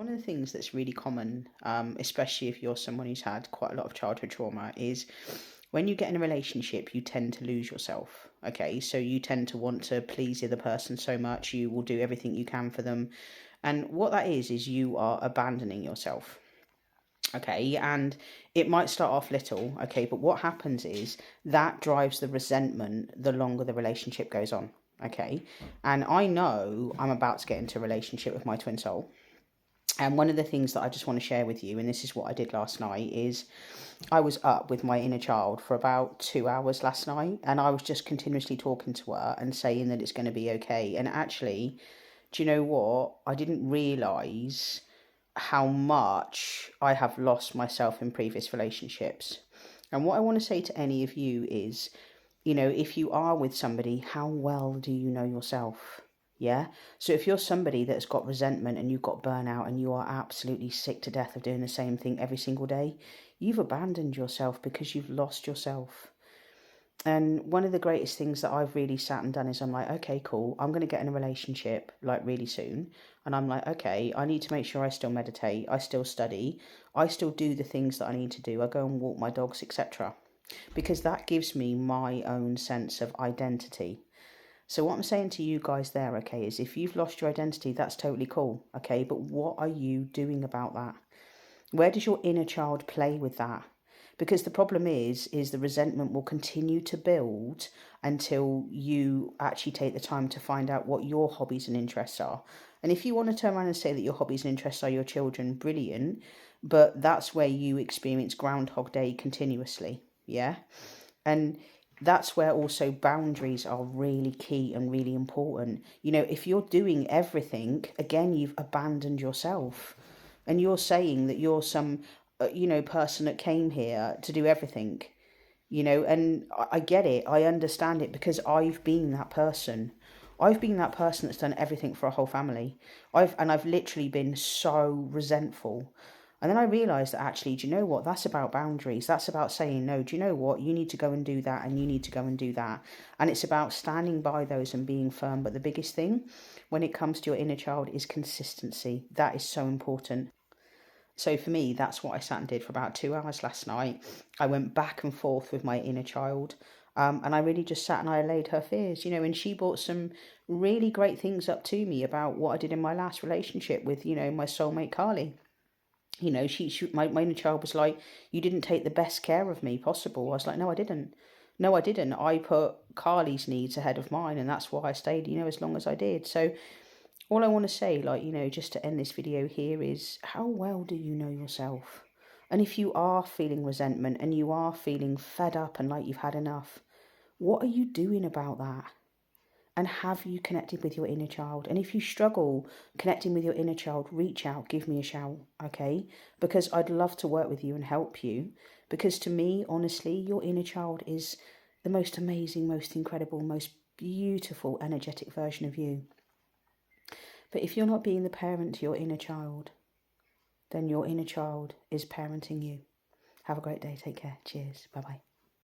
One of the things that's really common, especially if you're someone who's had quite a lot of childhood trauma, is when you get in a relationship, you tend to lose yourself. Okay, so you tend to want to please the other person so much, you will do everything you can for them. And what that is you are abandoning yourself. Okay, and it might start off little, okay, but what happens is that drives the resentment the longer the relationship goes on. Okay, and I know I'm about to get into a relationship with my twin soul. And one of the things that I just want to share with you, and this is what I did last night, is I was up with my inner child for about 2 hours last night, and I was just continuously talking to her and saying that it's going to be okay. And actually, do you know what? I didn't realise how much I have lost myself in previous relationships. And what I want to say to any of you is, if you are with somebody, how well do you know yourself? Yeah. So if you're somebody that's got resentment and you've got burnout and you are absolutely sick to death of doing the same thing every single day, you've abandoned yourself because you've lost yourself. And one of the greatest things that I've really sat and done is I'm like, okay, cool. I'm going to get in a relationship like really soon. And I'm like, okay, I need to make sure I still meditate. I still study. I still do the things that I need to do. I go and walk my dogs, etc. Because that gives me my own sense of identity. So what I'm saying to you guys there, okay, is if you've lost your identity, that's totally cool, okay? But what are you doing about that? Where does your inner child play with that? Because the problem is the resentment will continue to build until you actually take the time to find out what your hobbies and interests are. And if you want to turn around and say that your hobbies and interests are your children, brilliant. But that's where you experience Groundhog Day continuously. Yeah. And that's where also boundaries are really key and really important. If you're doing everything, again, you've abandoned yourself. And you're saying that you're some, person that came here to do everything, and I get it. I understand it because I've been that person. I've been that person that's done everything for a whole family. I've literally been so resentful. And then I realised that actually, do you know what? That's about boundaries. That's about saying, no, do you know what? You need to go and do that and you need to go and do that. And it's about standing by those and being firm. But the biggest thing when it comes to your inner child is consistency. That is so important. So for me, that's what I sat and did for about 2 hours last night. I went back and forth with my inner child. And I really just sat and I allayed her fears, and she brought some really great things up to me about what I did in my last relationship with, my soulmate Carly. My inner child was like, you didn't take the best care of me possible. I was like, no, I didn't. No, I didn't. I put Carly's needs ahead of mine, and that's why I stayed, as long as I did. So all I want to say, just to end this video here is, how well do you know yourself? And if you are feeling resentment and you are feeling fed up and like you've had enough, what are you doing about that? And have you connected with your inner child? And if you struggle connecting with your inner child, reach out, give me a shout, okay? Because I'd love to work with you and help you. Because to me, honestly, your inner child is the most amazing, most incredible, most beautiful, energetic version of you. But if you're not being the parent to your inner child, then your inner child is parenting you. Have a great day. Take care. Cheers. Bye-bye.